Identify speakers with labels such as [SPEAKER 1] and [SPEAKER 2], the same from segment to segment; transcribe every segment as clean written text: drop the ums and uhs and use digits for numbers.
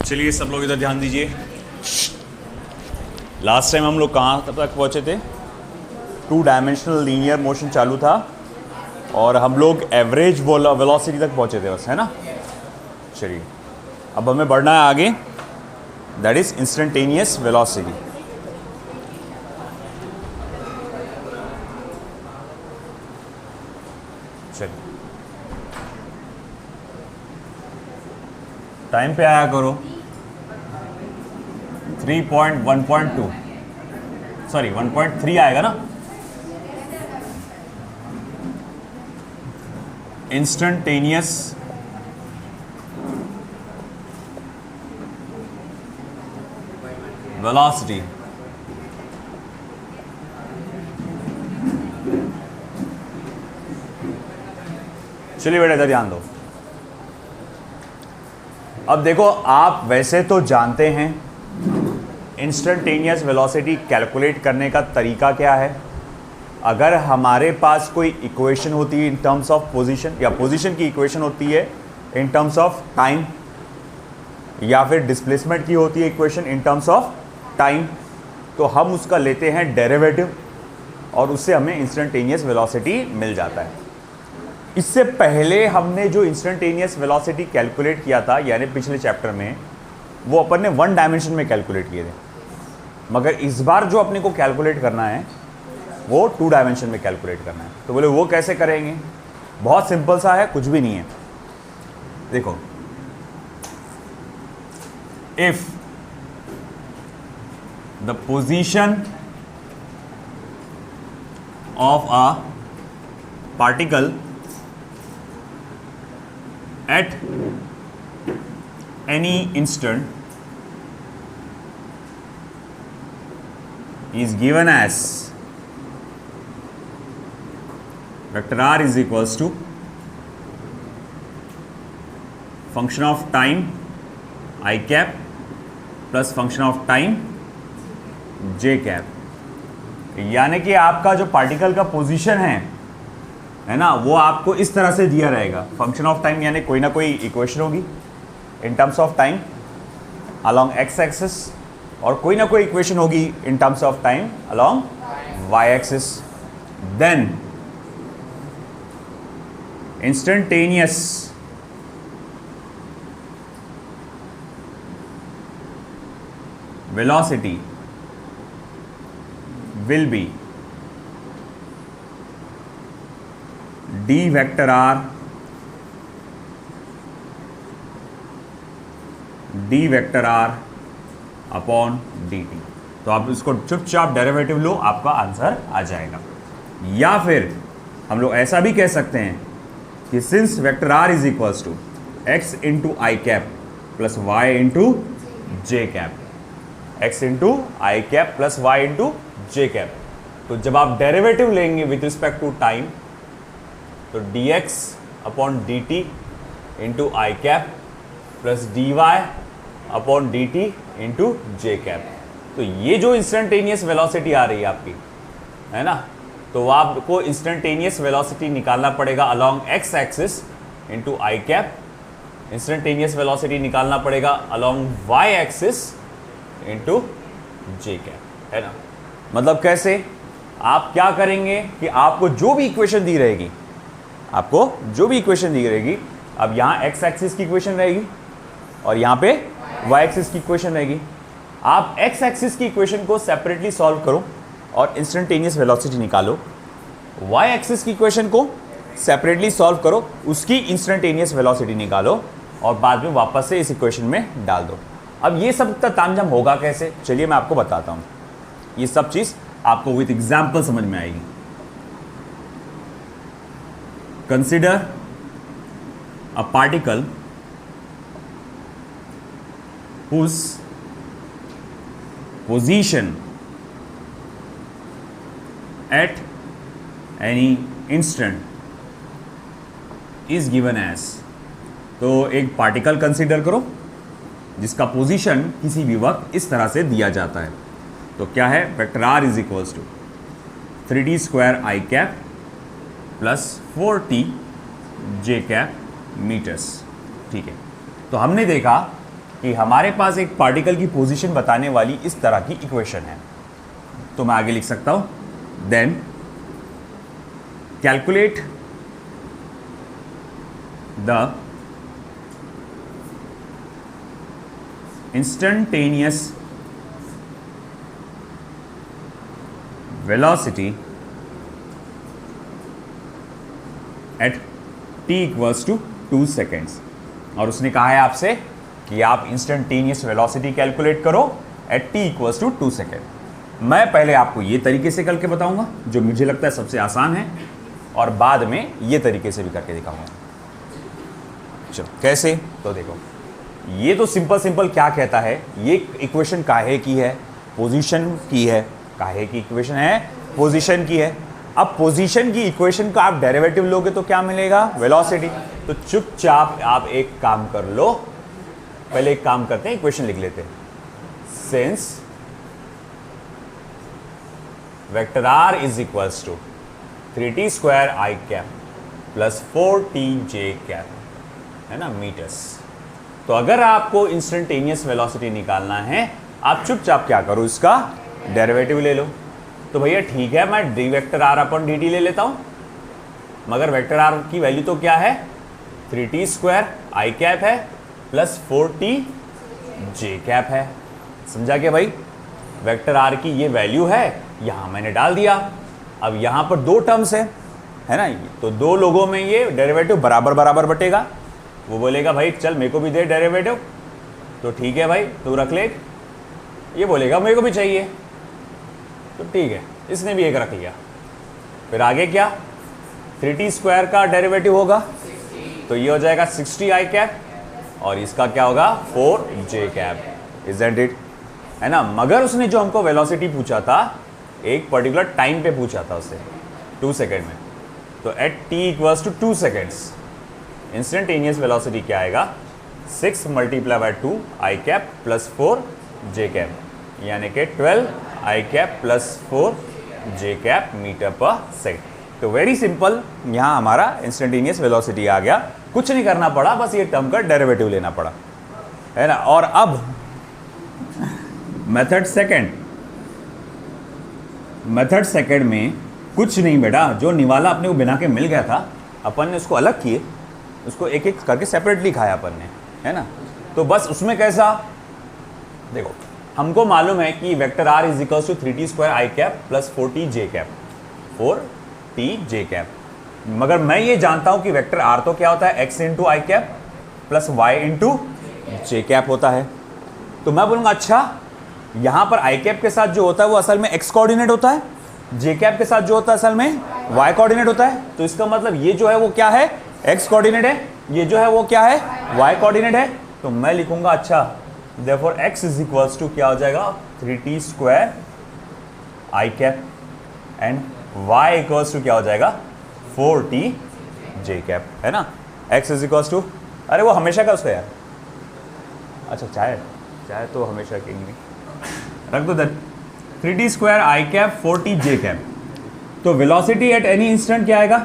[SPEAKER 1] चलिए सब लोग इधर ध्यान दीजिए। लास्ट टाइम हम लोग कहाँ तक पहुँचे थे? 2 डायमेंशनल लीनियर मोशन चालू था और हम लोग एवरेज वेलोसिटी तक पहुँचे थे बस, है ना। चलिए अब हमें बढ़ना है आगे, दैट इज इंस्टेंटेनियस वेलोसिटी। चलिए टाइम पे आया करो। 1.2 सॉरी 1.3 आएगा ना। इंस्टेंटेनियस वेलोसिटी चलिए बेटा इधर ध्यान दो। अब देखो, आप वैसे तो जानते हैं इंस्टेंटेनियस वेलोसिटी कैलकुलेट करने का तरीका क्या है। अगर हमारे पास कोई इक्वेशन होती है इन टर्म्स ऑफ पोजीशन, या पोजीशन की इक्वेशन होती है इन टर्म्स ऑफ टाइम, या फिर डिस्प्लेसमेंट की होती है equation in terms of time, तो हम उसका लेते हैं डेरिवेटिव और उससे हमें इंस्टेंटेनियस वेलोसिटी मिल जाता है। इससे पहले हमने जो इंस्टेंटेनियस वेलोसिटी कैलकुलेट किया था, यानी पिछले चैप्टर में, वो अपन ने 1 डायमेंशन में कैलकुलेट किए थे, मगर इस बार जो अपने को कैलकुलेट करना है वो 2 डायमेंशन में कैलकुलेट करना है। तो बोले वो कैसे करेंगे? बहुत सिंपल सा है, कुछ भी नहीं है। देखो, if the position of a particle at any instant is given as vector r is equals to function of time I cap plus function of time j cap। यानी कि आपका जो पार्टिकल का पोजीशन है ना, वो आपको इस तरह से दिया रहेगा। फंक्शन ऑफ टाइम यानी कोई ना कोई इक्वेशन होगी in terms of time along x axis, और कोई ना कोई इक्वेशन होगी in terms of time along y axis. Then instantaneous velocity will be d vector r d vector r upon dt। तो आप इसको चुपचाप डेरिवेटिव लो, आपका आंसर आ जाएगा। या फिर हम लोग ऐसा भी कह सकते हैं कि since vector r is equals to x into i cap plus y into j cap, x into i cap plus y into j cap, तो जब आप डेरिवेटिव लेंगे विथ रिस्पेक्ट टू टाइम, तो dx upon dt into i cap plus dy upon dt into j cap. तो ये जो instantaneous velocity आ रही है आपकी, है ना, तो आपको इंस्टेंटेनियस वेलोसिटी निकालना पड़ेगा along x axis into i cap, instantaneous velocity निकालना पड़ेगा along y axis into j cap, है ना। मतलब कैसे? आप क्या करेंगे कि आपको जो भी इक्वेशन दी रहेगी, अब यहाँ x एक्सिस की इक्वेशन रहेगी और यहाँ पे y एक्सिस की इक्वेशन रहेगी। आप x एक्सिस की इक्वेशन को सेपरेटली सॉल्व करो और इंस्टेंटेनियस वेलोसिटी निकालो, y एक्सिस की इक्वेशन को सेपरेटली सॉल्व करो, उसकी इंस्टेंटेनियस वेलोसिटी निकालो और बाद में वापस से इस इक्वेशन में डाल दो। अब ये सब तामझाम होगा कैसे? चलिए मैं आपको बताता हूँ। ये सब चीज़ आपको विथ एग्जाम्पल समझ में आएगी। Consider a particle whose position at any instant is given as। तो एक पार्टिकल कंसीडर करो जिसका पोजीशन किसी भी वक्त इस तरह से दिया जाता है। तो क्या है? Vector r is equals to 3d square i cap plus 4t j cap metres. ठीक है, तो हमने देखा कि हमारे पास एक पार्टिकल की पोजीशन बताने वाली इस तरह की इक्वेशन है, तो मैं आगे लिख सकता हूं, then calculate the instantaneous velocity at t equals to 2 seconds. और उसने कहा है आपसे कि आप इंस्टेंटेनियस वेलोसिटी कैलकुलेट करो at t equals to 2 second. मैं पहले आपको ये तरीके से करके बताऊंगा जो मुझे लगता है सबसे आसान है, और बाद में ये तरीके से भी करके दिखाऊंगा। चलो कैसे, तो देखो ये तो सिंपल क्या कहता है, ये इक्वेशन काहे की है, पोजीशन की है। काहे की इक्वेशन है, पोजीशन की है। अब पोजीशन की इक्वेशन का आप डेरिवेटिव लोगे तो क्या मिलेगा, वेलोसिटी। तो चुपचाप आप एक काम कर लो, पहले एक काम करते हैं, इक्वेशन लिख लेते हैं। Since vector r is equals to 3t square i cap plus 4t j cap, है ना, मीटर्स। तो अगर आपको इंस्टेंटेनियस वेलोसिटी निकालना है, आप चुपचाप क्या करो, इसका डेरिवेटिव ले लो। तो भैया ठीक है, मैं d vector r upon d t ले लेता हूं, मगर वेक्टर आर की वैल्यू तो क्या है, 3t स्क्वायर आई कैप है प्लस 4t जे कैप है। समझा क्या भाई, वेक्टर आर की ये वैल्यू है, यहां मैंने डाल दिया। अब यहां पर दो टर्म्स है ना, तो दो लोगों में ये डेरिवेटिव बराबर बराबर बटेगा। वो बोलेगा भाई चल मेरे को भी दे डेरिवेटिव, तो ठीक है भाई तू रख ले। ये बोलेगा मेरे को भी चाहिए, तो ठीक है, इसने भी एक रख लिया। फिर आगे क्या, 3t स्क्वायर का डेरिवेटिव होगा, तो ये हो जाएगा 60 आई कैप, और इसका क्या होगा 4j कैप। इजंट इट, है ना। मगर उसने जो हमको वेलोसिटी पूछा था, एक पर्टिकुलर टाइम पे पूछा था उससे, 2 सेकेंड में। तो at t equals to 2 seconds instantaneous velocity क्या आएगा, 6 × 2 i cap plus 4 j cap, यानी कि 12 i cap plus 4 j cap metre पर सेकेंड। तो वेरी सिंपल, यहाँ हमारा इंस्टेंटेनियस वेलोसिटी आ गया, कुछ नहीं करना पड़ा, बस ये टर्म का डेरिवेटिव लेना पड़ा, है ना। और अब मेथड सेकंड में कुछ नहीं बेटा, जो निवाला अपने को बिना के मिल गया था, अपन ने उसको अलग किए, उसको एक एक करके सेपरेटली खाया अपन ने, है ना। तो बस उसमें कैसा, देखो हमको मालूम है कि vector r is equals to 3t square i cap plus 4t j cap, 4t j cap. मगर मैं ये जानता हूं कि वेक्टर आर तो क्या होता है, x into i cap plus y into j cap होता है। तो मैं बोलूँगा अच्छा, यहाँ पर आई कैप के साथ जो होता है वो असल में x कोऑर्डिनेट होता है, जे कैप के साथ जो होता है असल में y कोऑर्डिनेट होता है। तो इसका मतलब ये जो है वो क्या है, x कोऑर्डिनेट है, ये जो है वो क्या है, y कोऑर्डिनेट है। तो मैं लिखूंगा अच्छा, therefore x is equals to क्या हो जाएगा, 3t square i cap and y equals to क्या हो जाएगा, 4t जे कैप, है ना। x इज इक्वल्स टू, अरे वो हमेशा का उसका यार, अच्छा चाहे तो हमेशा कहेंगे, रख दो then 3t square i cap 4t j cap. तो वेलोसिटी एट एनी इंस्टेंट क्या आएगा,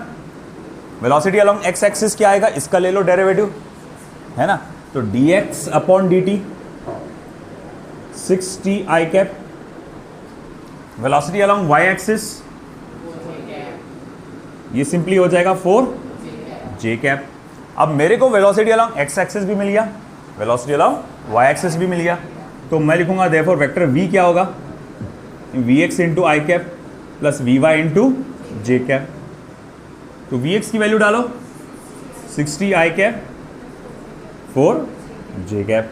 [SPEAKER 1] वेलोसिटी अलोंग x एक्सिस क्या आएगा, इसका ले लो डेरिवेटिव, है ना। तो dx upon dt 6t i cap, velocity along y axis ये सिंपली हो जाएगा 4j कैप। अब मेरे को वेलोसिटी अलोंग x एक्सिस भी मिल गया, वेलोसिटी अलोंग y एक्सिस भी मिल गया, तो मैं लिखूंगा देयरफॉर वेक्टर v क्या होगा, vx into i cap plus vy into j cap. तो vx की वैल्यू डालो 60 आई कैप 4j कैप,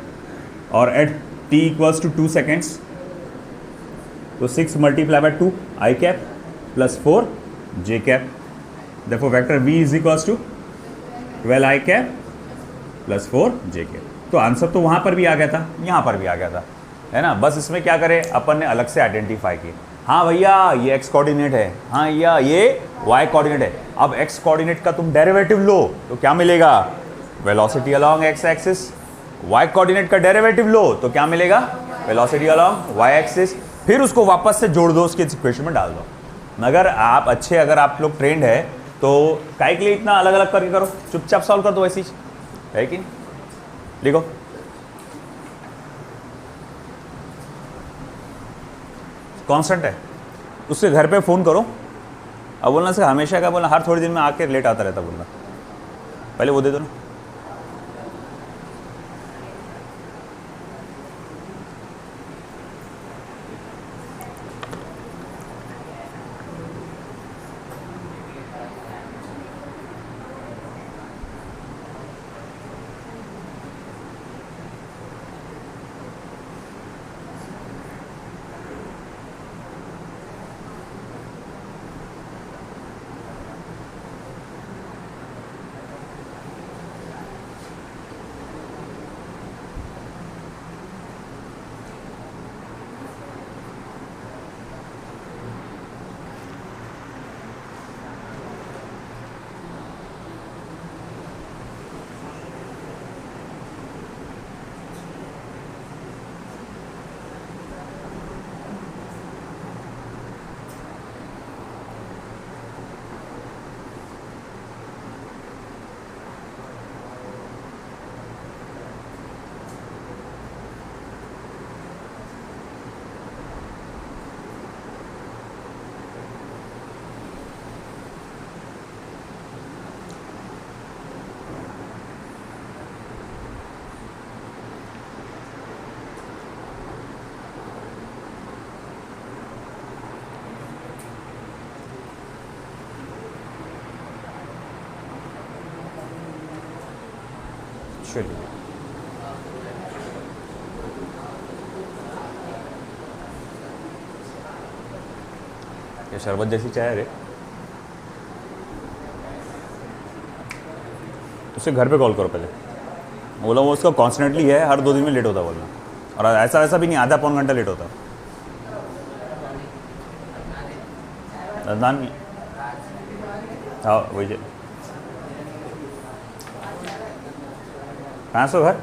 [SPEAKER 1] और at t equals to 2 seconds, तो 6 × 2 i cap plus 4j cap. देखो vector v is equals to 12 i cap plus 4j cap. तो answer तो वहाँ पर भी आ गया था, यहाँ पर भी आ गया था, है ना। बस इसमें क्या करें, अपन ने अलग से आइडेंटिफाई किए, हाँ भैया ये x कोऑर्डिनेट है, हाँ या ये y कोऑर्डिनेट है। अब x कोऑर्डिनेट का तुम डेरिवेटिव लो तो क्या मिलेगा, velocity along x axis. y coordinate का डेरिवेटिव लो तो क्या मिलेगा, वेलोसिटी अलोंग y एक्सिस। फिर उसको वापस से जोड़ दो, उसके इक्वेशन में डाल दो। मगर आप अच्छे, अगर आप लोग ट्रेंड है तो काय के लिए इतना अलग अलग करके करो, चुपचाप सॉल्व कर दो, ऐसी है कि नहीं। लिखो कांस्टेंट है, उसके घर पे फ़ोन करो। अब बोलना सर हमेशा का बोलना, हर थोड़ी दिन में आके लेट आता रहता बोलना, पहले वो दे दो ना। चलिए ये शरबत जैसी चाय है रे। उसे घर पे कॉल करो पहले, बोला वो उसका कॉन्स्टेंटली है, हर 2 दिन में लेट होता बोलना, और ऐसा ऐसा भी नहीं आधा पौन घंटा लेट होता। अदनान हाँ वही कहाँ से घर?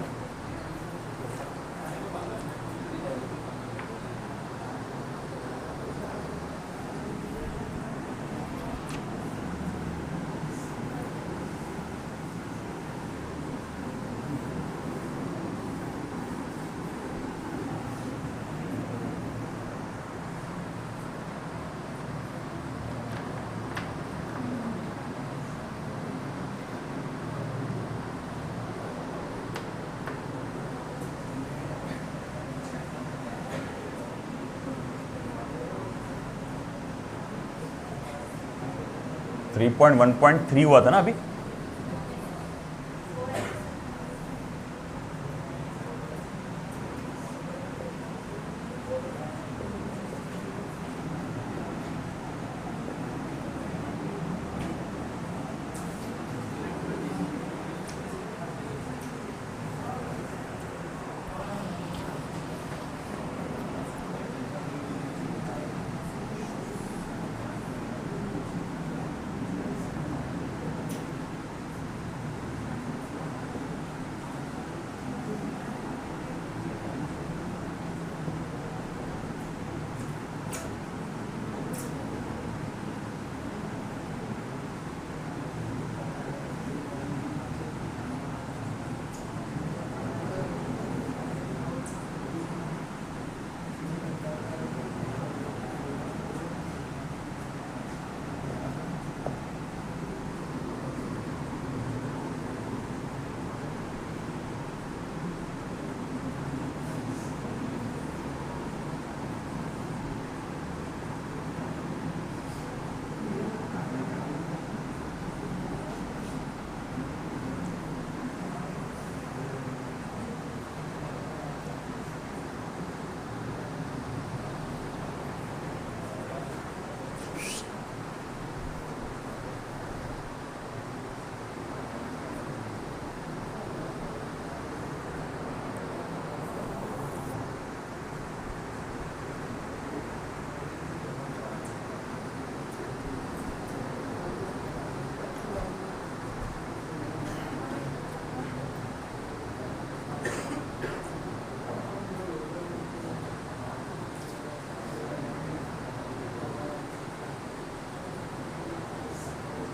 [SPEAKER 1] थ्री पॉइंट 1.3 हुआ था ना अभी।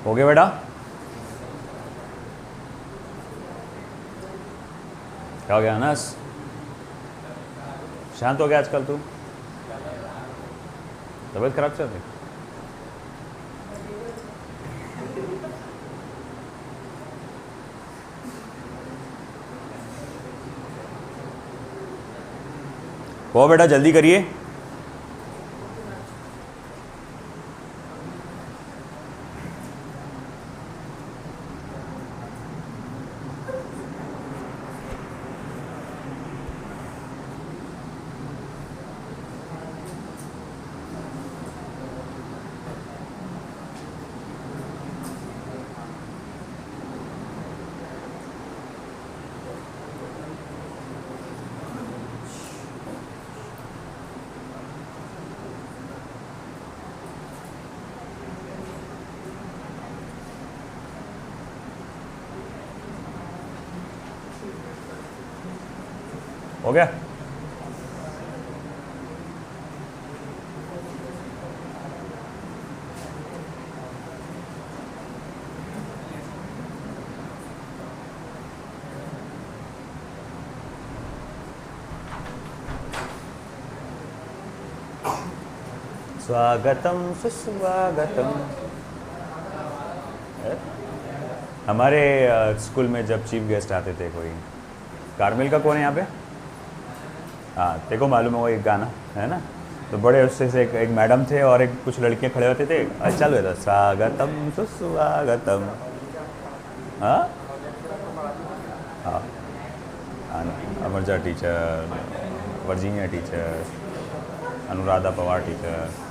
[SPEAKER 1] हो गया बेटा? क्या हो गया अनस? शांत हो गया आजकल तू? तबीयत खराब चल रही? वो बेटा जल्दी करिए। हो गया? स्वागतम सुस्वागतम। हमारे स्कूल में जब चीफ गेस्ट आते थे, कोई कारमिल का कौन है यहाँ पे? हाँ, तेरे को मालूम है वो एक गाना है ना, तो बड़े उससे से एक मैडम थे और एक कुछ लड़कियाँ खड़े होते थे, अच्छा लग रहा था, स्वागतम सुस्वागतम। हाँ हाँ हाँ, Amarja teacher, Virginia teacher, Anuradha Pawar teacher.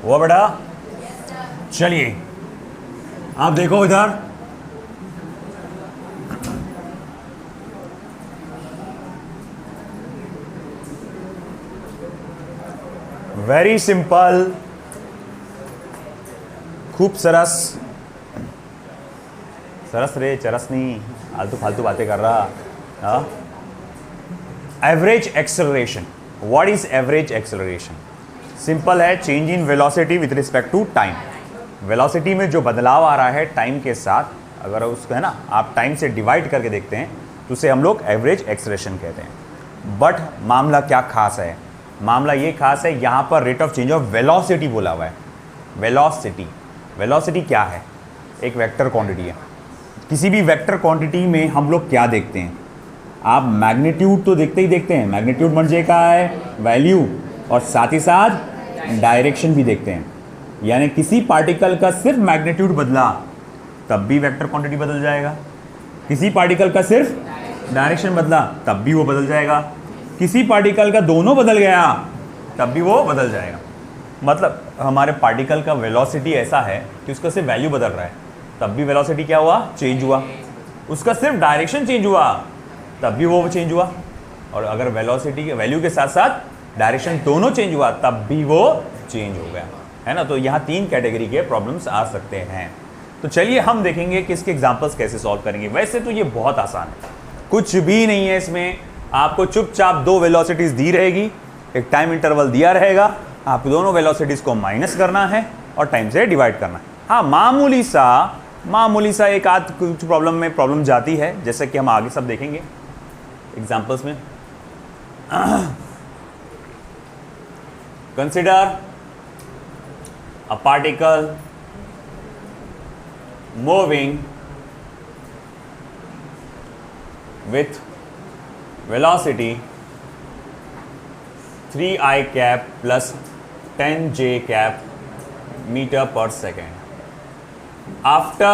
[SPEAKER 1] वो बेटा चलिए आप देखो इधर, वेरी सिंपल, खूब सरस। सरस रे, चरस नहीं, आलतू फालतू बातें कर रहा। Average acceleration, what is average acceleration? Simple है, change in velocity with respect to time. Velocity में जो बदलाव आ रहा है टाइम के साथ, अगर उसको है ना आप टाइम से डिवाइड करके देखते हैं तो उसे हम लोग एवरेज एक्सेलरेशन कहते हैं। बट मामला क्या खास है? मामला ये खास है, यहाँ पर rate of change of velocity बोला हुआ है। वेलोसिटी, वेलोसिटी क्या है? एक वेक्टर क्वांटिटी है। किसी भी वेक्टर क्वांटिटी में हम लोग क्या देखते हैं? आप मैग्नीट्यूड तो देखते ही देखते हैं, मैग्नीट्यूड मर्जे का है वैल्यू, और साथ ही साथ डायरेक्शन भी देखते हैं। यानी किसी पार्टिकल का सिर्फ मैग्नीट्यूड बदला तब भी वेक्टर क्वांटिटी बदल जाएगा, किसी पार्टिकल का सिर्फ डायरेक्शन बदला तब भी वो बदल जाएगा, किसी पार्टिकल का दोनों बदल गया तब भी वो बदल जाएगा। मतलब हमारे पार्टिकल का वेलोसिटी ऐसा है कि उसका सिर्फ वैल्यू बदल रहा है तब भी वेलोसिटी क्या हुआ? चेंज हुआ। उसका सिर्फ डायरेक्शन चेंज हुआ तब भी वो चेंज हुआ। और अगर वेलोसिटी के वैल्यू के साथ साथ डायरेक्शन दोनों चेंज हुआ तब भी वो चेंज हो गया, है ना। तो यहाँ 3 कैटेगरी के प्रॉब्लम्स आ सकते हैं। तो चलिए हम देखेंगे कि इसके एग्जांपल्स कैसे सॉल्व करेंगे। वैसे तो ये बहुत आसान है, कुछ भी नहीं है इसमें। आपको चुपचाप 2 वेलोसिटीज दी रहेगी, एक टाइम इंटरवल दिया रहेगा, आपको दोनों वेलोसिटीज को माइनस करना है और टाइम से डिवाइड करना है। हाँ, मामूली सा एक आध कुछ प्रॉब्लम में प्रॉब्लम जाती है, जैसे कि हम आगे सब देखेंगे एग्जांपल्स में। Consider a particle moving with velocity 3I cap plus 10J cap meter per second. After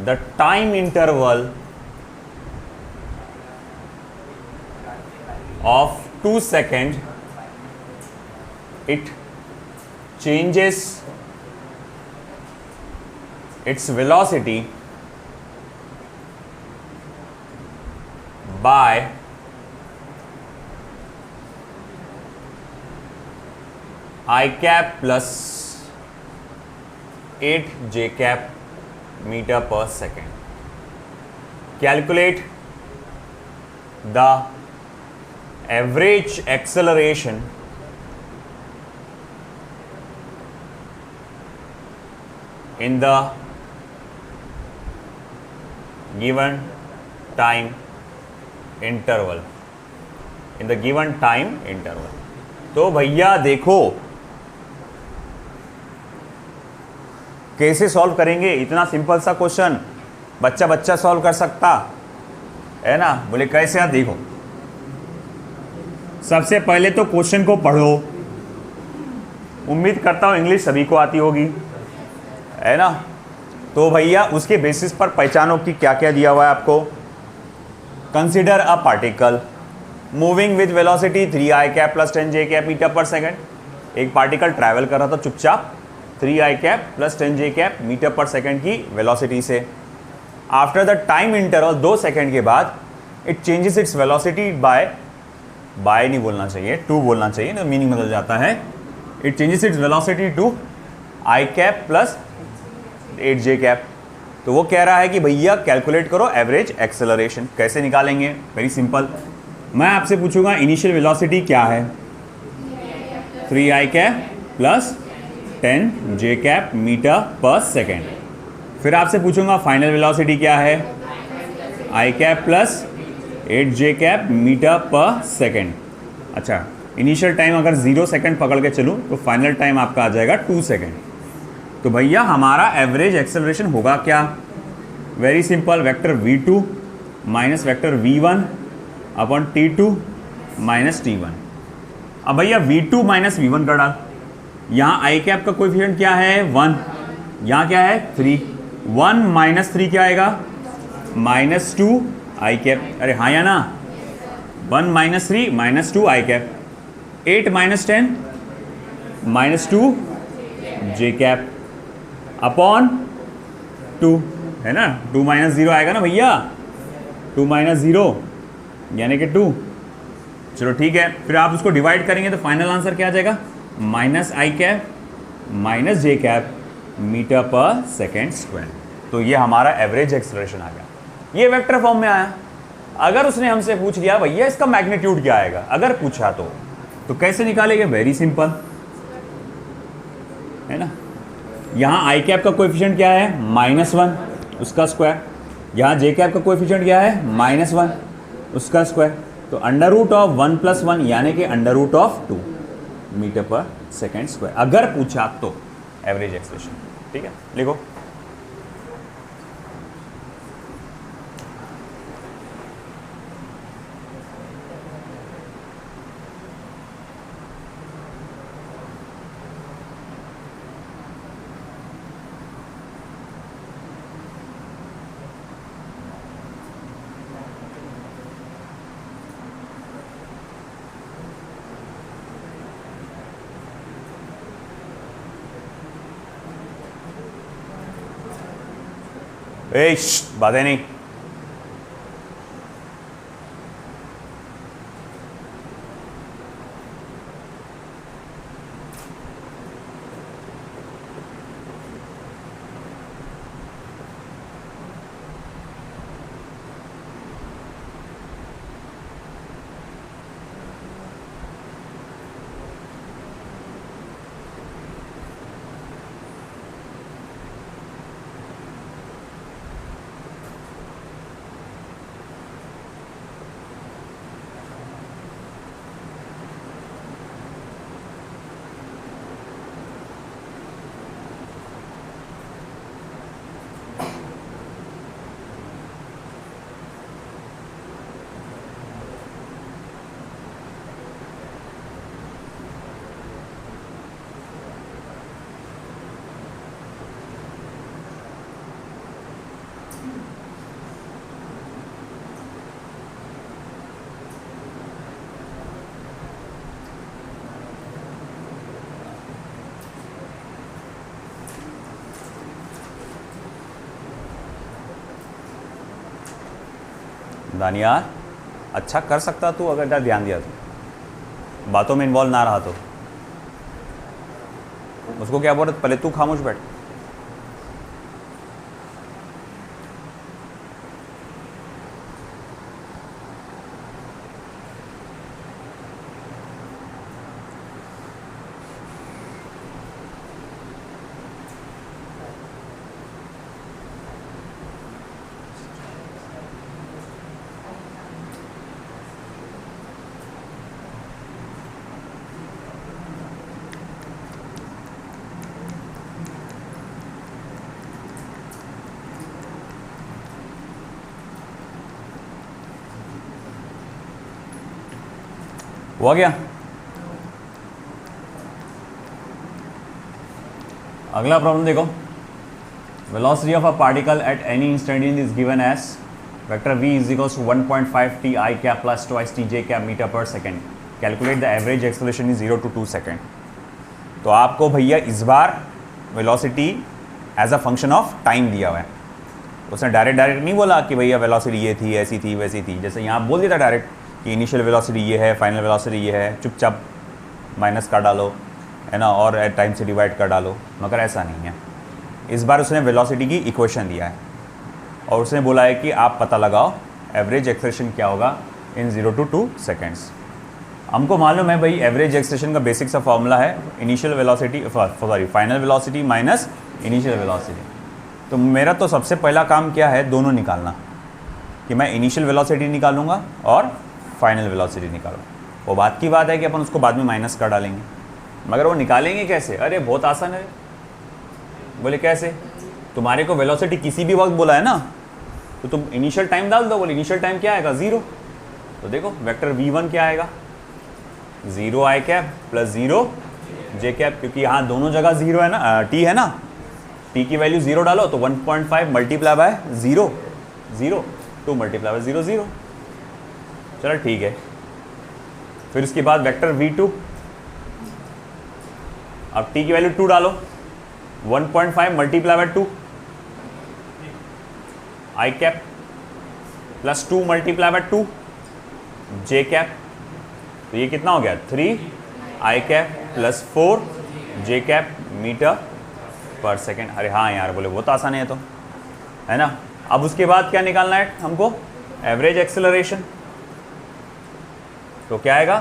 [SPEAKER 1] the time interval of 2 seconds, it changes its velocity by I cap plus 8J cap meter per second. Calculate the average acceleration in the given time interval, in the given time interval. तो भैया देखो कैसे solve करेंगे, इतना simple सा question बच्चा solve कर सकता है ना। बोले कैसे, आप देखो सबसे पहले तो क्वेश्चन को पढ़ो, उम्मीद करता हूं इंग्लिश सभी को आती होगी, है ना। तो भैया उसके बेसिस पर पहचानो कि क्या क्या दिया हुआ है आपको। Consider a particle moving with velocity 3i cap plus 10j cap metre पर सेकंड। एक पार्टिकल ट्रैवल कर रहा था चुपचाप 3i cap plus 10j cap metre पर सेकंड की वेलोसिटी से। After the time interval 2 second के बाद it changes its velocity by नहीं बोलना चाहिए, टू बोलना चाहिए, तो मीनिंग बदल जाता है। It changes its velocity to i cap plus 8j cap. तो वो कह रहा है कि भैया कैलकुलेट करो एवरेज एक्सेलरेशन। कैसे निकालेंगे, वेरी सिंपल। मैं आपसे पूछूंगा इनिशियल वेलोसिटी क्या है, 3i cap plus 10j cap metre पर सेकेंड। फिर आपसे पूछूंगा फाइनल वेलोसिटी क्या है, i cap plus 8j cap metre पर सेकेंड। अच्छा, इनिशियल टाइम अगर 0 सेकेंड पकड़ के चलूँ तो फाइनल टाइम आपका आ जाएगा 2 सेकेंड। तो भैया हमारा एवरेज एक्सेलरेशन होगा क्या, very simple, vector v2 minus vector v1 upon t2 minus t1। अब भैया v2 माइनस v1 कर डाल, यहाँ i कैप का कोएफिशिएंट क्या है 1, यहाँ क्या है 3, 1 माइनस 3 क्या आएगा माइनस 2 i कैप। अरे हाँ या ना, 1 minus 3 minus 2 i cap. 8 minus 10 minus 2 j cap upon 2, है ना। 2 माइनस 0 आएगा ना भैया, 2 माइनस 0 यानी कि 2। चलो ठीक है, फिर आप उसको डिवाइड करेंगे तो फाइनल आंसर क्या आ जाएगा, minus i cap minus j cap metre पर सेकेंड स्क्वायर। तो ये हमारा एवरेज एक्सेलरेशन आ गया, ये वेक्टर फॉर्म में आया। अगर उसने हमसे पूछ लिया भैया इसका मैग्नीट्यूड क्या आएगा, अगर पूछा तो कैसे निकालेंगे, वेरी सिंपल, है ना। यहाँ i कैप का कोएफिशिएंट क्या है -1, उसका स्क्वायर। यहाँ j कैप का कोएफिशिएंट क्या है -1, उसका स्क्वायर। तो अंडर रूट ऑफ 1 + 1 यानी कि अंडर रूट ऑफ 2 मीटर पर सेकेंड स्क्वायर, अगर पूछा तो एवरेज एक्सेलरेशन। ठीक है, लिखो। बातें नहीं। दानियार अच्छा कर सकता तू अगर ध्यान दिया तो, बातों में इन्वॉल्व ना रहा तो। उसको क्या बोल रहे, पहले तू खामोश बैठ। हुआ क्या? अगला प्रॉब्लम देखो, velocity of a particle at any instant is given as vector v is equals to 1.5 t I cap plus twice t j cap metre पर second, calculate the average acceleration is 0 to 2 second. तो आपको भैया इस बार velocity as a function of time दिया हुआ है। उसने डायरेक्ट नहीं बोला कि भैया वेलोसिटी ये थी, ऐसी थी, वैसी थी। जैसे यहाँ बोल दिया था डायरेक्ट कि इनिशियल वेलोसिटी ये है, फाइनल वेलोसिटी ये है, चुपचाप माइनस कर डालो, है ना, और एट टाइम से डिवाइड कर डालो। मगर ऐसा नहीं है, इस बार उसने वेलोसिटी की इक्वेशन दिया है और उसने बोला है कि आप पता लगाओ एवरेज एक्सेलरेशन क्या होगा इन 0 to 2 सेकेंड्स। हमको मालूम है भाई एवरेज एक्सेलरेशन का बेसिक सा फॉर्मूला है initial velocity sorry final velocity minus initial velocity. तो मेरा तो सबसे पहला काम क्या है, दोनों निकालना, कि मैं इनिशियल वेलोसिटी निकालूंगा और फाइनल वेलोसिटी निकालूंगा। वो बात की बात है कि अपन उसको बाद में माइनस कर डालेंगे, मगर वो निकालेंगे कैसे? अरे बहुत आसान है। बोले कैसे? तुम्हारे को वेलोसिटी किसी भी वक्त बोला है ना, तो तुम इनिशियल टाइम डाल दो। बोले इनिशियल टाइम क्या आएगा? 0। तो देखो वेक्टर v1 क्या आएगा? 0 I cap plus 0 j cap, क्योंकि यहाँ दोनों जगह 0 है ना, t है ना, t की वैल्यू 0 डालो तो 1.5 मल्टीप्लाई बाय 0 0, 2 मल्टीप्लाई बाय 0 0। चलो ठीक है। फिर उसके बाद वेक्टर v2, अब t की वैल्यू 2 डालो, 1.5 multiply by 2 I cap plus 2 multiply by 2 j cap. तो ये कितना हो गया? 3 I cap plus 4 j cap metre पर सेकेंड। अरे हाँ यार, बोले बहुत आसान है तो, है ना। अब उसके बाद क्या निकालना है हमको? Average acceleration. तो क्या आएगा?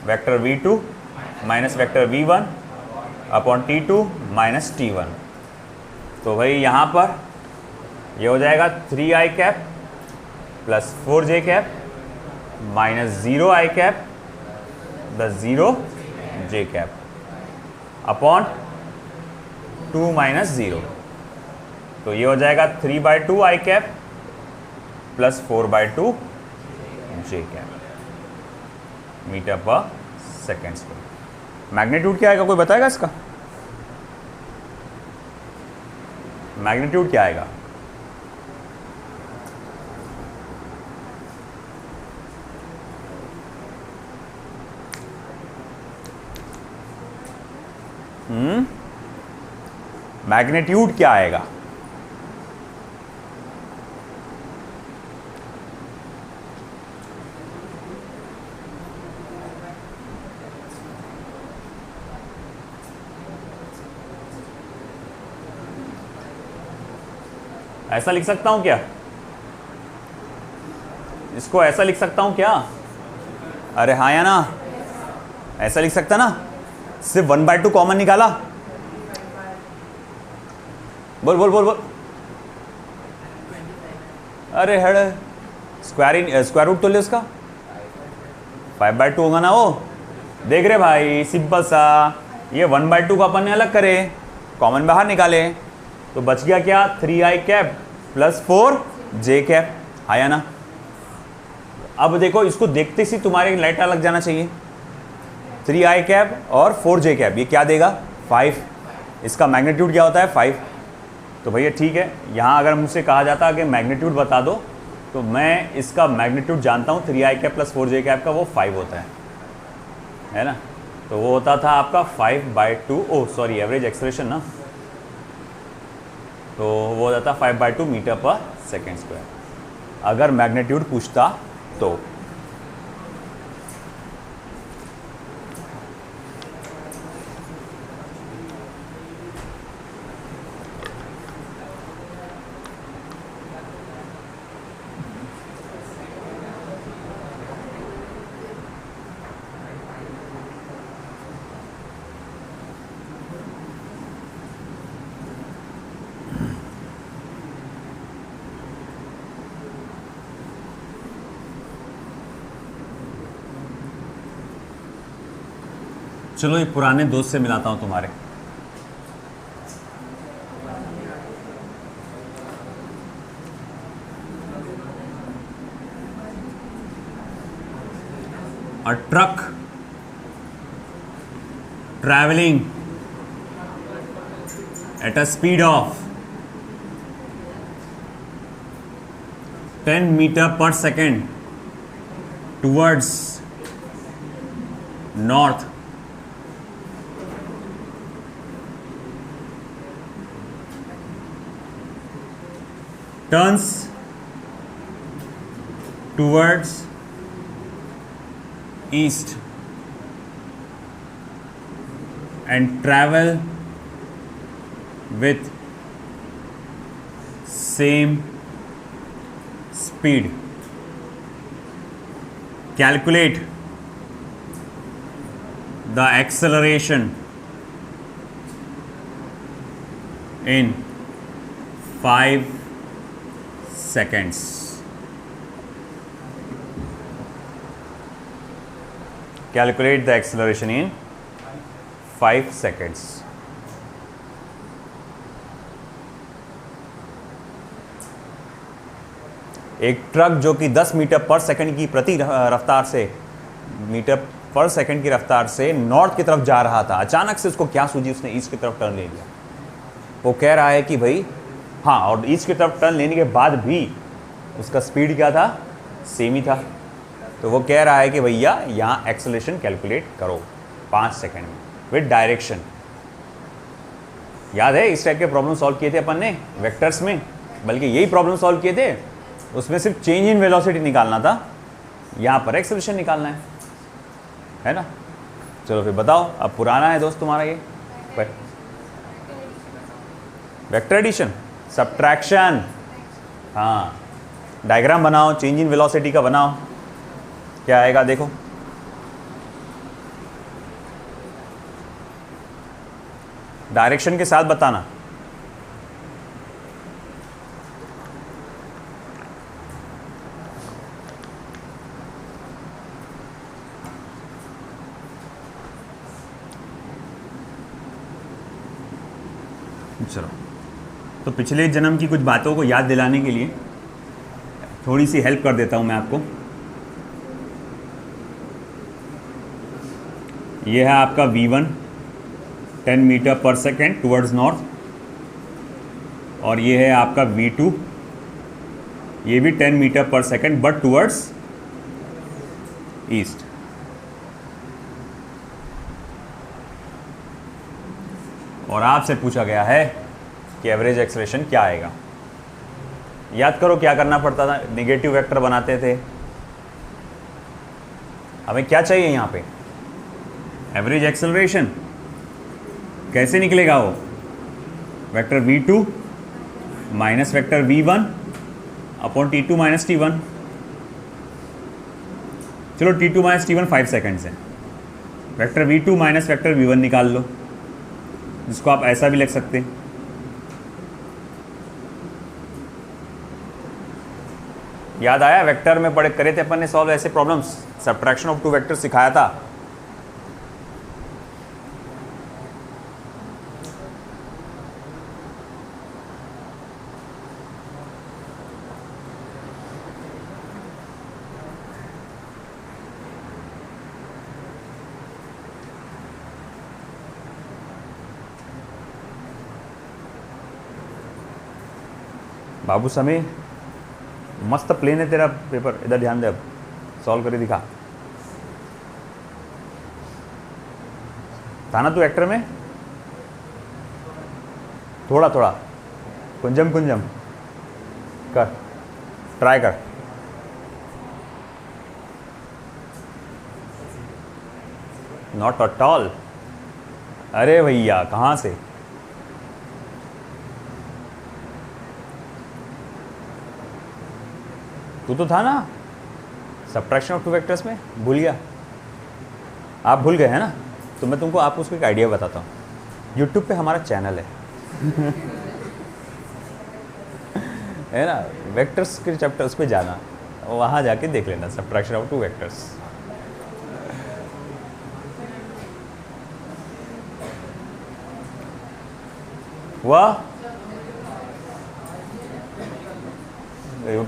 [SPEAKER 1] Vector v2 minus vector v1 upon t2 minus t1। तो भाई यहाँ पर ये हो जाएगा 3 I cap plus 4 j cap minus 0 I cap plus 0 j cap upon 2 minus 0। तो ये हो जाएगा 3/2 I cap plus 4/2 j cap metre पर सेकेंड स्क्वायर। मैग्नीट्यूड क्या आएगा? कोई बताएगा इसका मैग्नीट्यूड क्या आएगा? मैग्नीट्यूड क्या आएगा? ऐसा लिख सकता हूं क्या? इसको ऐसा लिख सकता हूं क्या? अरे हाँ या ना, ऐसा लिख सकता ना, सिर्फ 1/2 कॉमन निकाला। बोल बोल बोल बोल। अरे हेड स्क्वायर रूट तो ले उसका, 5/2 होगा ना वो। देख रहे भाई, सिंपल सा, ये 1/2 को अपन ने अलग करे, कॉमन बाहर निकाले, तो बच गया क्या? 3 I cap plus 4 j cap, आया ना। अब देखो, इसको देखते ही तुम्हारे लाइट लग जाना चाहिए। 3 I कैप और 4 j कैप, ये क्या देगा? 5। इसका मैग्नीट्यूड क्या होता है? 5। तो भैया ठीक है, यहाँ अगर मुझसे कहा जाता कि मैग्नीट्यूड बता दो, तो मैं इसका मैग्नीट्यूड जानता हूँ। 3 I cap plus 4 j cap का वो 5 होता है ना। तो वो होता था आपका 5/2, ओ सॉरी एवरेज एक्सेलरेशन ना, तो वो हो जाता 5/2 मीटर पर सेकेंड स्क्वायर, अगर मैग्नीट्यूड पूछता तो। चलो ये पुराने दोस्त से मिलाता हूँ तुम्हारे। a truck traveling at a speed of 10 meter per second towards north turns towards east and travel with same speed. Calculate the acceleration in 5 seconds. Calculate the acceleration in 5 seconds. एक ट्रक जो कि 10 metre पर second की प्रति रफ्तार से metre पर second की रफ्तार से नॉर्थ की तरफ जा रहा था, अचानक से उसको क्या सूझी, उसने ईस्ट की तरफ टर्न ले लिया। वो कह रहा है कि भाई हाँ, और ईस्ट की तरफ टर्न लेने के बाद भी उसका स्पीड क्या था, सेम ही था। तो वो कह रहा है कि भैया यहाँ एक्सेलरेशन कैलकुलेट करो 5 सेकंड में विद डायरेक्शन। याद है इस टाइप के प्रॉब्लम सॉल्व किए थे अपन ने वेक्टर्स में, बल्कि यही प्रॉब्लम सॉल्व किए थे, उसमें सिर्फ चेंज इन वेलोसिटी निकालना था, यहाँ पर एक्सेलरेशन निकालना है ना। चलो फिर बताओ, अब पुराना है दोस्त तुम्हारा ये वेक्टर एडिशन, सब्ट्रैक्शन। हाँ, डायग्राम बनाओ, चेंज इन वेलोसिटी का बनाओ, क्या आएगा देखो। डायरेक्शन के साथ बताना। चलो, तो पिछले जन्म की कुछ बातों को याद दिलाने के लिए थोड़ी सी हेल्प कर देता हूं मैं आपको। यह है आपका V1 10 मीटर पर सेकेंड टुवर्ड्स नॉर्थ, और ये है आपका V2, ये भी 10 मीटर पर सेकेंड बट टुवर्ड्स ईस्ट। और आपसे पूछा गया है कि एवरेज एक्सेलरेशन क्या आएगा। याद करो क्या करना पड़ता था, नेगेटिव वेक्टर बनाते थे। हमें क्या चाहिए यहाँ पे, एवरेज एक्सेलरेशन। कैसे निकलेगा वो, vector V2 minus vector V1 upon T2 minus T1। चलो T2 माइनस T1 5 सेकेंड्स है, vector V2 minus vector V1 निकाल लो, जिसको आप ऐसा भी लिख सकते हैं। याद आया, वेक्टर में पढ़े करे थे अपन ने सॉल्व ऐसे problems, subtraction of two vector सिखाया था। बाबू समय मस्त प्लेन है तेरा पेपर, इधर ध्यान दे, अब सॉल्व करके दिखा। था ना तू एक्टर में, थोड़ा थोड़ा कुंजम कुंजम कर, ट्राई कर। Not at all. अरे भैया कहाँ से, तू तो था ना सब्ट्रैक्शन ऑफ टू वेक्टर्स में, भूल गया। आप भूल गए हैं ना, तो मैं तुमको आपको उसको एक आइडिया बताता हूँ। यूट्यूब पे हमारा चैनल है है ना, वेक्टर्स के चैप्टर्स पे जाना, वहाँ जाके देख लेना सब्ट्रैक्शन ऑफ टू वेक्टर्स। वाह,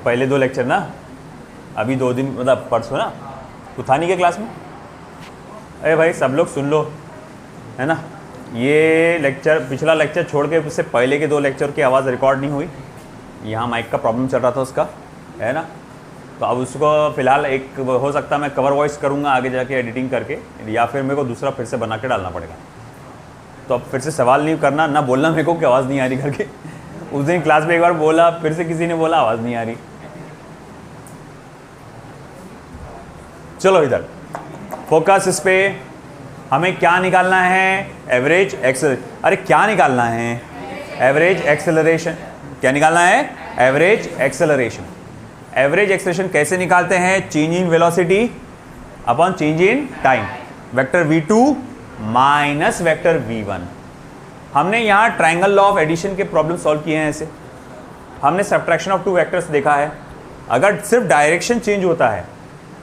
[SPEAKER 1] पहले 2 लेक्चर ना, अभी 2 दिन मतलब परसों ना, तू था नहीं के क्लास में। अरे भाई सब लोग सुन लो, है ना, ये लेक्चर पिछला लेक्चर छोड़ के उससे पहले के 2 लेक्चर की आवाज़ रिकॉर्ड नहीं हुई, यहाँ माइक का प्रॉब्लम चल रहा था उसका, है ना। तो अब उसको फ़िलहाल एक हो सकता है मैं कवर वॉइस करूँगा आगे जाके एडिटिंग करके, या फिर मेरे को दूसरा फिर से बना के डालना पड़ेगा। तो अब फिर से सवाल नहीं करना, ना बोलना मेरे को कि आवाज़ नहीं आ रही करके। उस दिन क्लास में एक बार बोला, फिर से किसी ने बोला आवाज़ नहीं आ रही। चलो इधर फोकस, इस पे हमें क्या निकालना है, एवरेज एक्सेलरेशन। अरे क्या निकालना है, एवरेज एक्सेलरेशन। क्या निकालना है, एवरेज एक्सेलरेशन। एवरेज एक्सेलरेशन कैसे निकालते हैं, change in velocity upon change in time, vector v2 minus vector v1। हमने यहाँ ट्रायंगल लॉ ऑफ एडिशन के प्रॉब्लम सॉल्व किए हैं ऐसे, हमने सब्ट्रैक्शन ऑफ 2 वेक्टर्स देखा है। अगर सिर्फ डायरेक्शन चेंज होता है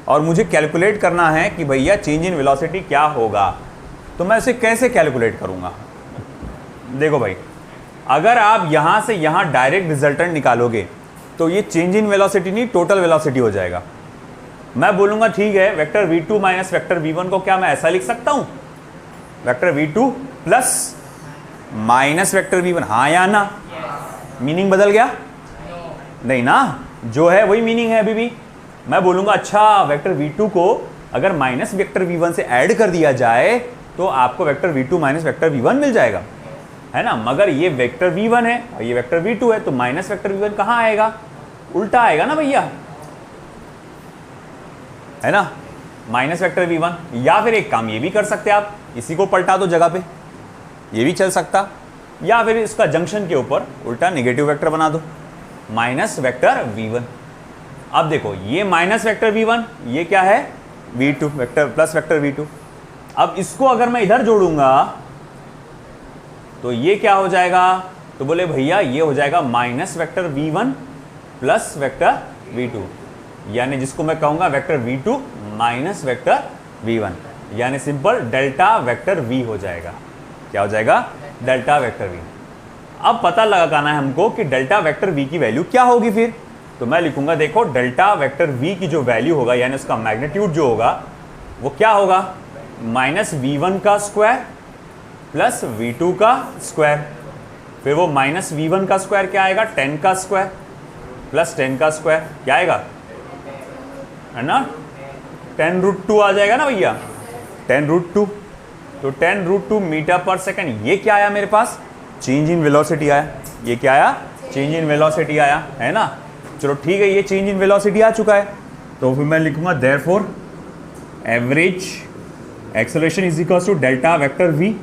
[SPEAKER 1] और मुझे कैलकुलेट करना है कि भैया चेंज इन वेलोसिटी क्या होगा, तो मैं इसे कैसे कैलकुलेट करूँगा। देखो भाई, अगर आप यहाँ से यहाँ डायरेक्ट रिजल्टेंट निकालोगे तो ये चेंज इन वेलोसिटी नहीं, टोटल वेलोसिटी हो जाएगा। मैं बोलूँगा ठीक है, vector v2 minus vector v1 को क्या मैं ऐसा लिख सकता हूँ, vector v2 plus minus vector v1, हाँ या ना। मीनिंग बदल गया? नहीं ना, जो है वही मीनिंग है अभी भी। मैं बोलूँगा अच्छा वेक्टर v2 को अगर माइनस वेक्टर v1 से ऐड कर दिया जाए तो आपको vector v2 minus vector v1 मिल जाएगा, है ना। मगर ये वेक्टर v1 है और ये वेक्टर v2 है, तो माइनस वेक्टर v1 कहाँ आएगा, उल्टा आएगा ना भैया, है ना, माइनस वेक्टर v1। या फिर एक काम ये भी कर सकते हैं आप, इसी को पलटा दो जगह पे, ये भी चल सकता, या फिर इसका जंक्शन के ऊपर उल्टा नेगेटिव वेक्टर बना दो, माइनस वेक्टर v1। अब देखो ये माइनस वेक्टर v1, ये क्या है v2 vector plus vector v2। अब इसको अगर मैं इधर जोड़ूंगा तो ये क्या हो जाएगा, तो बोले भैया ये हो जाएगा minus vector v1 plus vector v2, यानी जिसको मैं कहूंगा vector v2 minus vector v1, यानी सिंपल डेल्टा वेक्टर v हो जाएगा। क्या हो जाएगा, डेल्टा वेक्टर v। अब पता लगाना है हमको कि डेल्टा वेक्टर v की वैल्यू क्या होगी फिर, तो मैं लिखूंगा देखो डेल्टा वेक्टर v की जो वैल्यू होगा यानी उसका मैग्नीट्यूड जो होगा वो क्या होगा, माइनस v1 का स्क्वायर प्लस v2 का स्क्वायर, फिर वो माइनस v1 का स्क्वायर क्या आएगा, 10 का स्क्वायर प्लस 10 का स्क्वायर क्या आएगा, है ना, 10√2 आ जाएगा ना भैया, 10√2। तो 10√2 मीटर पर सेकंड, ये क्या आया मेरे पास, चेंज इन वेलोसिटी आया। ये क्या आया, चेंज इन वेलोसिटी आया, है ना। चलो ठीक है, ये चेंज इन वेलोसिटी आ चुका है, तो फिर मैं लिखूंगा therefore average acceleration is equal to delta vector v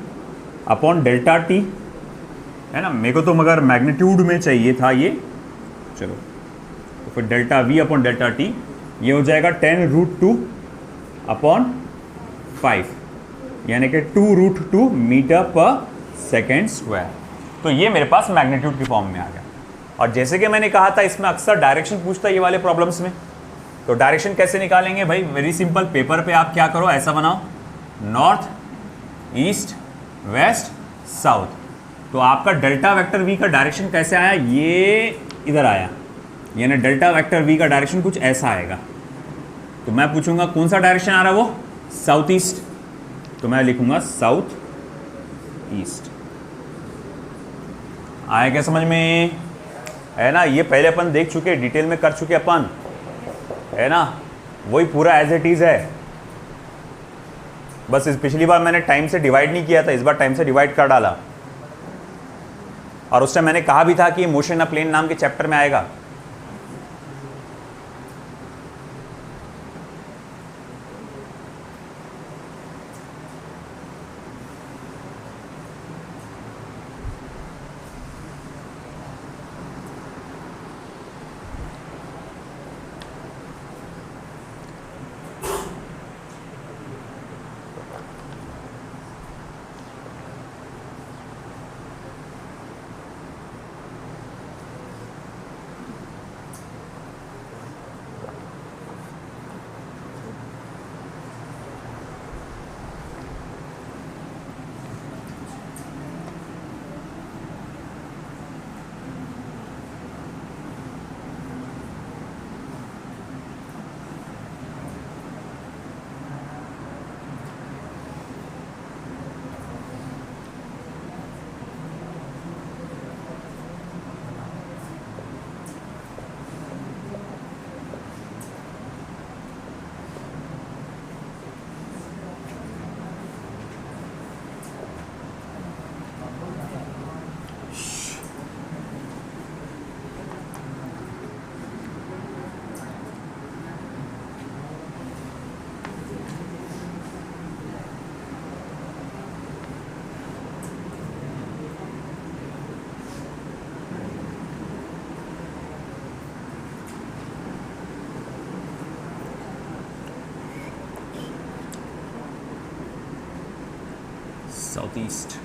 [SPEAKER 1] upon delta t, है ना। मेरे को तो मगर मैग्नीट्यूड में चाहिए था ये, चलो तो फिर delta v upon delta t ये हो जाएगा 10√2 अपॉन 5, यानी कि 2√2 मीटर पर सेकेंड स्क्वायर। तो ये मेरे पास मैग्नीट्यूड की फॉर्म में आ गया। और जैसे कि मैंने कहा था इसमें अक्सर डायरेक्शन पूछता है ये वाले प्रॉब्लम्स में, तो डायरेक्शन कैसे निकालेंगे भाई, वेरी सिंपल, पेपर पे आप क्या करो, ऐसा बनाओ नॉर्थ ईस्ट वेस्ट साउथ। तो आपका डेल्टा वेक्टर v का डायरेक्शन कैसे आया, ये इधर आया, यानी डेल्टा वेक्टर v का डायरेक्शन कुछ ऐसा आएगा। तो मैं पूछूंगा कौन सा डायरेक्शन आ रहा है, वो साउथ ईस्ट, तो मैं लिखूंगा साउथ ईस्ट। आया क्या समझ में, है ना। ये पहले अपन देख चुके, डिटेल में कर चुके अपन, है ना, वही पूरा एज इट इज है। बस इस पिछली बार मैंने टाइम से डिवाइड नहीं किया था, इस बार टाइम से डिवाइड कर डाला। और उस टाइम मैंने कहा भी था कि मोशन अ प्लेन नाम के चैप्टर में आएगा। South east.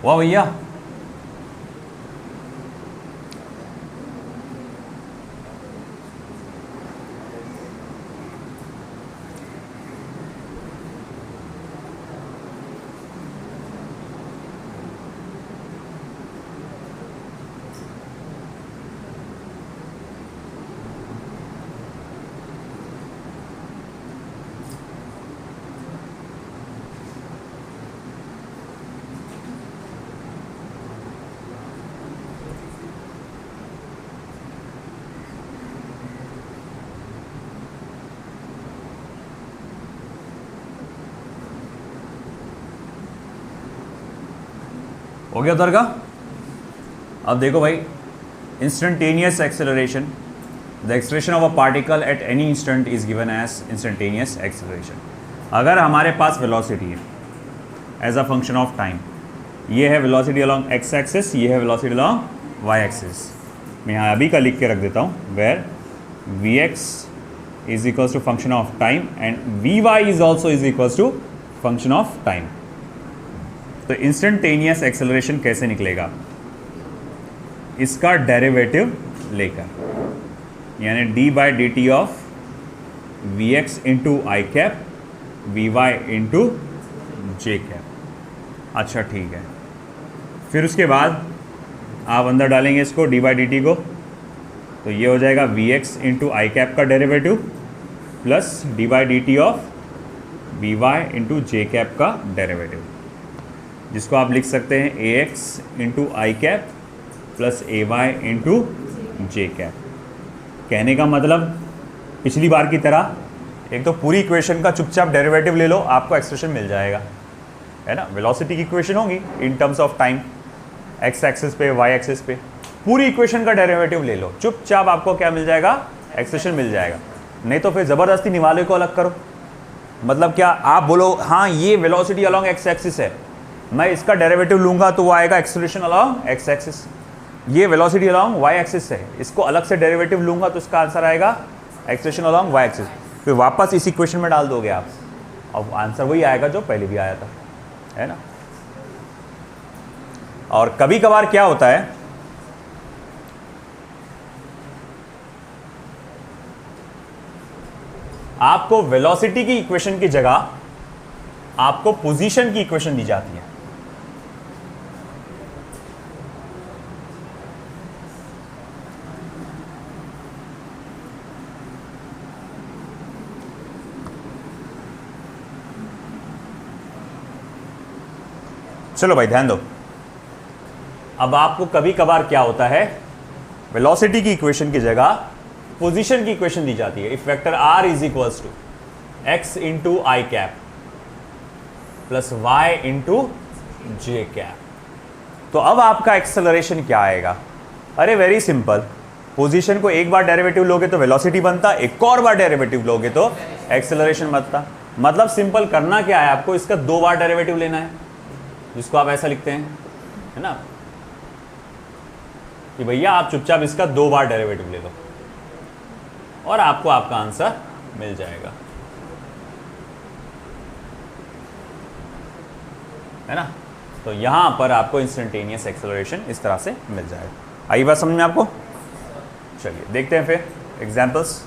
[SPEAKER 1] वाह भैया, हो गया उधर का। अब देखो भाई, instantaneous acceleration, the acceleration of a particle at any instant is given as instantaneous acceleration. अगर हमारे पास वेलोसिटी है as a function of time, ये है वेलोसिटी अलोंग एक्स एक्सिस, ये है वेलोसिटी अलोंग वाई एक्सिस। मैं यहाँ अभी का लिख के रख देता हूँ, where v x is equals to function of time and v y is also is equals to function of time. तो इंस्टेंटेनियस एक्सेलरेशन कैसे निकलेगा? इसका डेरिवेटिव लेकर, यानी d by d t of v x into i cap v y into j cap. अच्छा ठीक है, फिर उसके बाद आप अंदर डालेंगे इसको डी बाई डी टी को, तो ये हो जाएगा v x into i cap का derivative plus d by d t of v y into j cap का डेरिवेटिव, जिसको आप लिख सकते हैं a x into i cap plus a y into j cap. कहने का मतलब पिछली बार की तरह एक तो पूरी इक्वेशन का चुपचाप डेरिवेटिव ले लो, आपको एक्सप्रेशन मिल जाएगा, है ना। वेलोसिटी की इक्वेशन होगी in terms of time, x axis पे वाई एक्सिस पे, पूरी इक्वेशन का डेरिवेटिव ले लो, चुपचाप आपको क्या मिल जाएगा? एक्सप्रेशन मिल जाएगा। नहीं तो फिर ज़बरदस्ती निवाले को अलग करो, मतलब क्या आप बोलो हाँ ये वेलोसिटी अलोंग एक्स एक्सिस है, मैं इसका डेरिवेटिव लूंगा तो वो आएगा एक्सेलरेशन अलोंग एक्स एक्सिस। ये वेलोसिटी अलोंग वाई एक्सिस है, इसको अलग से डेरिवेटिव लूंगा तो इसका आंसर आएगा एक्सेलरेशन अलोंग वाई एक्सिस। फिर वापस इस इक्वेशन में डाल दोगे आप, अब आंसर वही आएगा जो पहले भी आया था, है ना। और कभी कभार क्या होता है, आपको वेलोसिटी की इक्वेशन की जगह आपको पोजीशन की इक्वेशन दी जाती है। चलो भाई ध्यान दो, अब आपको कभी कभार क्या होता है, वेलोसिटी की इक्वेशन की जगह पोजीशन की इक्वेशन दी जाती है। If vector r is equals to x into i cap plus y into j cap, तो अब आपका एक्सेलरेशन क्या आएगा? अरे वेरी सिंपल, पोजीशन को एक बार डेरिवेटिव लोगे तो वेलोसिटी बनता, एक और बार डेरिवेटिव लोगे तो एक्सेलरेशन बनता। मतलब सिंपल करना क्या है आपको, इसका 2 बार डेरिवेटिव लेना है, जिसको आप ऐसा लिखते हैं, है ना, कि भैया आप चुपचाप इसका 2 बार डेरिवेटिव ले लो और आपको आपका आंसर मिल जाएगा, है ना। तो यहां पर आपको इंस्टेंटेनियस एक्सेलरेशन इस तरह से मिल जाएगा। आई बात समझ में आपको? चलिए देखते हैं फिर examples.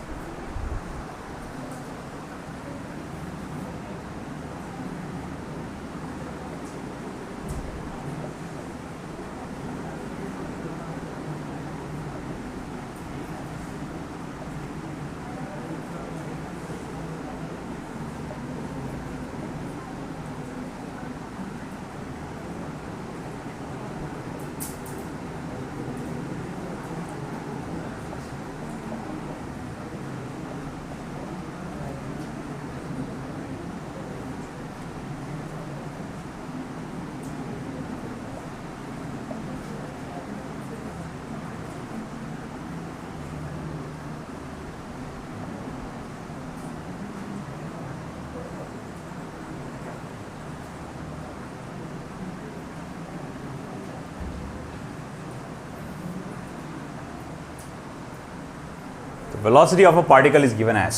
[SPEAKER 1] velocity of a particle is given as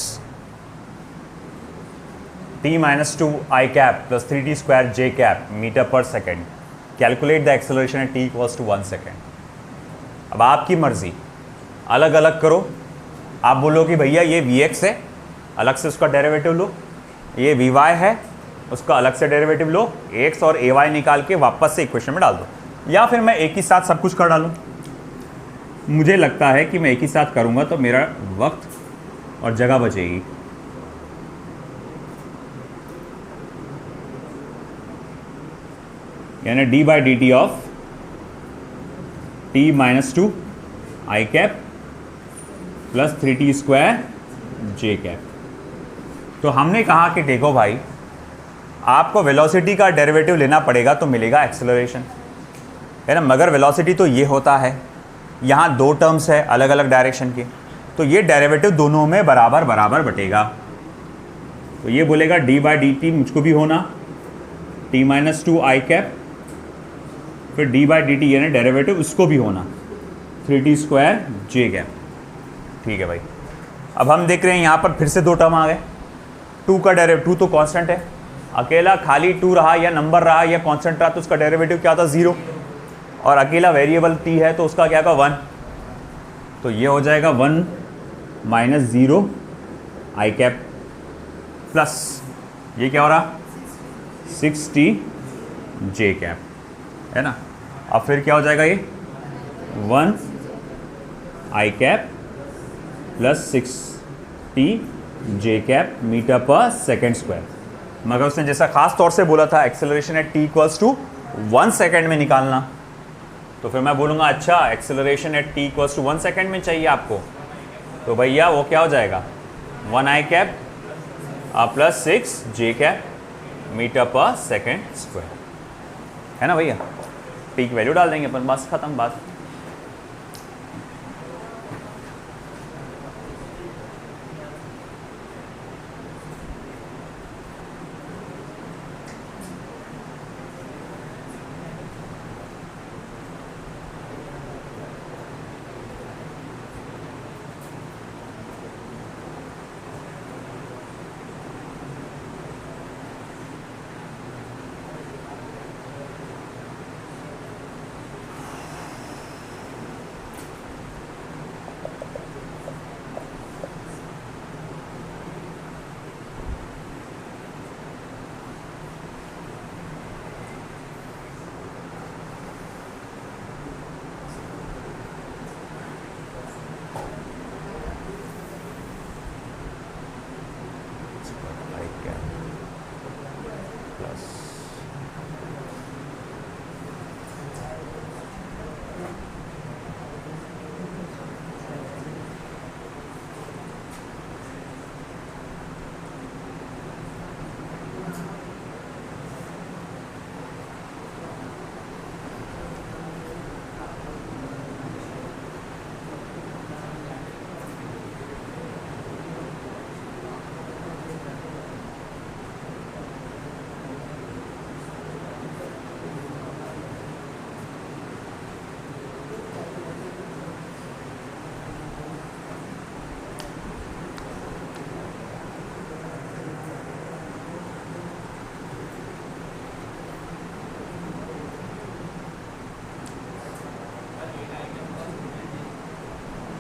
[SPEAKER 1] t minus 2 I cap plus 3t square j cap meter per second. Calculate the acceleration at t equals to 1 second. अब आपकी मर्जी, अलग अलग करो. आप बोलो कि भैया ये vx है, अलग से उसका डेरिवेटिव लो, ये vy है, उसका अलग से डेरिवेटिव लो, x और ay निकाल के वापस से इक्वेशन में डाल दो, या फिर मैं एक ही साथ सब कुछ कर डालूँ. मुझे लगता है कि मैं एक ही साथ करूँगा तो मेरा वक्त और जगह बचेगी. यानी d by d t of T minus 2 i cap plus 3t square J cap. तो हमने कहा कि देखो भाई, आपको वेलोसिटी का डेरिवेटिव लेना पड़ेगा तो मिलेगा एक्सेलरेशन, है ना. मगर वेलोसिटी तो ये होता है, यहाँ दो टर्म्स है अलग अलग डायरेक्शन के, तो ये डेरिवेटिव दोनों में बराबर बराबर बटेगा. तो ये बोलेगा डी बाई डी टी मुझको भी होना टी माइनस 2 आई कैप, फिर डी बाई डी टी यानी डेरिवेटिव उसको भी होना 3t स्क्वायर जे कैप. ठीक है भाई. अब हम देख रहे हैं यहाँ पर फिर से दो टर्म आ गए. 2 का डेरिवेटिव, 2 तो कांस्टेंट है, अकेला खाली 2 रहा या नंबर रहा या कांस्टेंट रहा तो उसका डेरिवेटिव क्या था 0, और अकेला वेरिएबल t है तो उसका क्या का 1. तो ये हो जाएगा 1 माइनस 0 आई कैप प्लस ये क्या हो रहा 6t जे कैप, है ना. अब फिर क्या हो जाएगा ये 1 i cap plus 6t j cap metre पर सेकेंड स्क्वायर. मगर उसने जैसा खास तौर से बोला था acceleration at t equals to 1 second में निकालना, तो फिर मैं बोलूँगा अच्छा acceleration at t equals to 1 second में चाहिए आपको, तो भैया वो क्या हो जाएगा 1 i cap plus 6 j cap metre पर सेकेंड स्क्वायर, है ना भैया. t की वैल्यू डाल देंगे अपन, बस खत्म बात.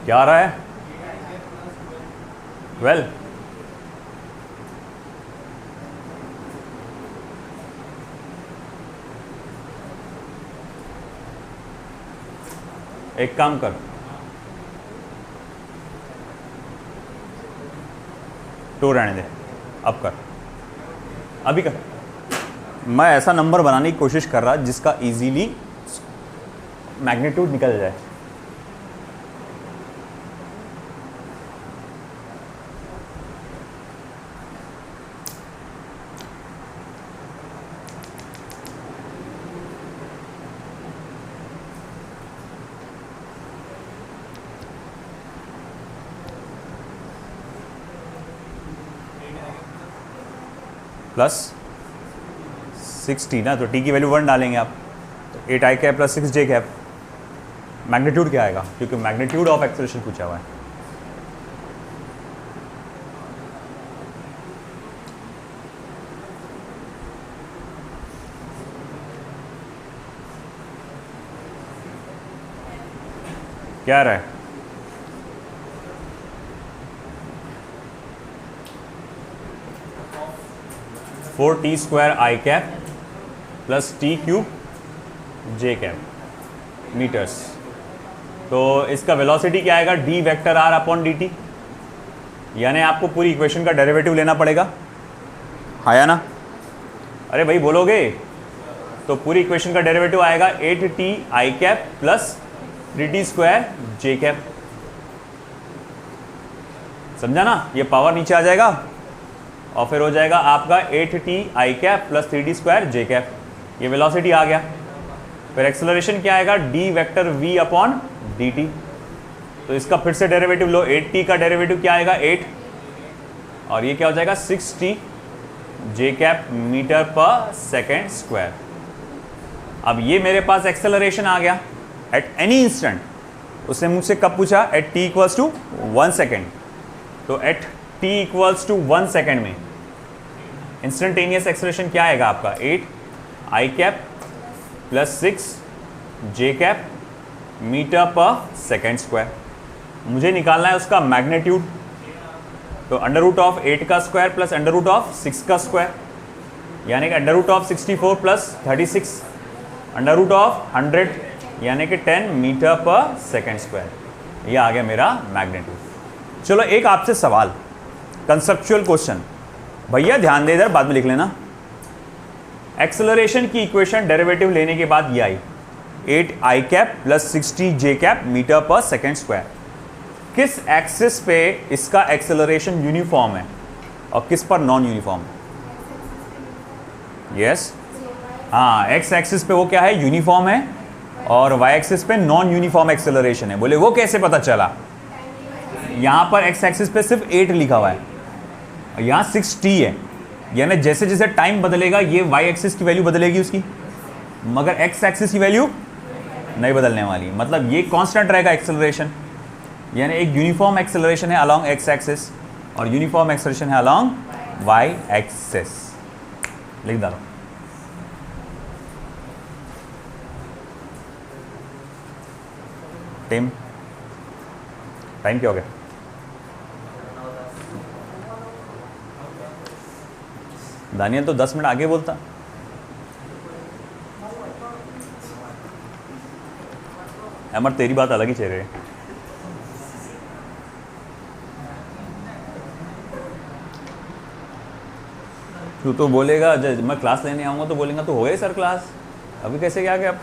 [SPEAKER 1] क्या आ रहा है 12. एक काम कर, टू रहने दे, अब कर, अभी कर. मैं ऐसा नंबर बनाने की कोशिश कर रहा जिसका इजीली मैग्नीट्यूड निकल जाए. प्लस 6t ना, तो t की वैल्यू 1 डालेंगे आप, तो 8 i cap plus 6 j cap. Magnitude क्या आएगा, क्योंकि मैग्नीट्यूड ऑफ एक्सेलरेशन पूछा हुआ है. क्या रहा है? Four t square i cap plus t cube j cap metres. तो इसका वेलोसिटी क्या आएगा? D vector r upon d t. यानी आपको पूरी इक्वेशन का डेरिवेटिव लेना पड़ेगा, हाँ या ना? अरे भाई बोलोगे? तो पूरी इक्वेशन का डेरिवेटिव आएगा 8t आई कैप प्लस 3t स्क्वायर जे कैप। समझा ना? ये पावर नीचे आ जाएगा और फिर हो जाएगा आपका 8t आई कैप प्लस 3t स्क्वायर जे कैप। ये वेलोसिटी आ गया। फिर एक्सेलरेशन क्या आएगा? D vector v upon d T. तो इसका फिर से डेरिवेटिव लो, 8t का डेरिवेटिव क्या आएगा? 8, और ये क्या हो जाएगा? 6t जे कैप मीटर पर सेकेंड स्क्वायर। अब ये मेरे पास एक्सेलरेशन आ गया एट एनी इंस्टेंट। उसने मुझसे कब पूछा? At t equals to 1 second. तो at t equals to 1 second में इंस्टेंटेनियस एक्सेलरेशन क्या आएगा आपका? 8 i cap plus 6 j cap metre पर सेकेंड स्क्वायर। मुझे निकालना है उसका मैग्नीट्यूड। तो अंडर रूट ऑफ 8 का square plus under root of 6 का स्क्वायर, यानी कि under root of 64 plus 36 under root of 100, यानी कि 10 मीटर पर सेकेंड स्क्वायर। ये आ गया मेरा मैग्नीट्यूड। चलो एक आपसे सवाल, कंसेप्चुअल क्वेश्चन। भैया ध्यान दे, इधर बाद में लिख लेना। एक्सेलरेशन की इक्वेशन डेरिवेटिव लेने के बाद ये आई 8 i cap plus 60 J cap metre पर सेकेंड स्क्वायर। किस एक्सिस पे इसका एक्सेलरेशन यूनिफॉर्म है और किस पर नॉन यूनिफॉर्म है? यस, हाँ, एक्स एक्सिस पे वो क्या है? यूनिफॉर्म है, और वाई एक्सिस पे नॉन यूनिफॉर्म एक्सेलरेशन है। बोले वो कैसे पता चला? यहाँ पर एक्स एक्सिस पे सिर्फ 8 लिखा हुआ है, यहाँ 6t है। यानी जैसे जैसे टाइम बदलेगा ये वाई एक्सिस की वैल्यू बदलेगी उसकी, मगर एक्स एक्सिस की वैल्यू नहीं बदलने वाली। मतलब ये कांस्टेंट रहेगा एक्सेलरेशन। यानी एक यूनिफॉर्म एक्सेलरेशन है अलोंग एक्स एक्सिस और यूनिफॉर्म एक्सेलरेशन है अलोंग वाई एक्सिस। लिख डालो। टाइम क्या हो गया? दानियल तो 10 मिनट आगे बोलता। अमर तेरी बात अलग ही चेहरे है। तू तो बोलेगा जब मैं क्लास लेने आऊँगा तो बोलेगा तो हो गई सर क्लास, अभी कैसे क्या गया आप?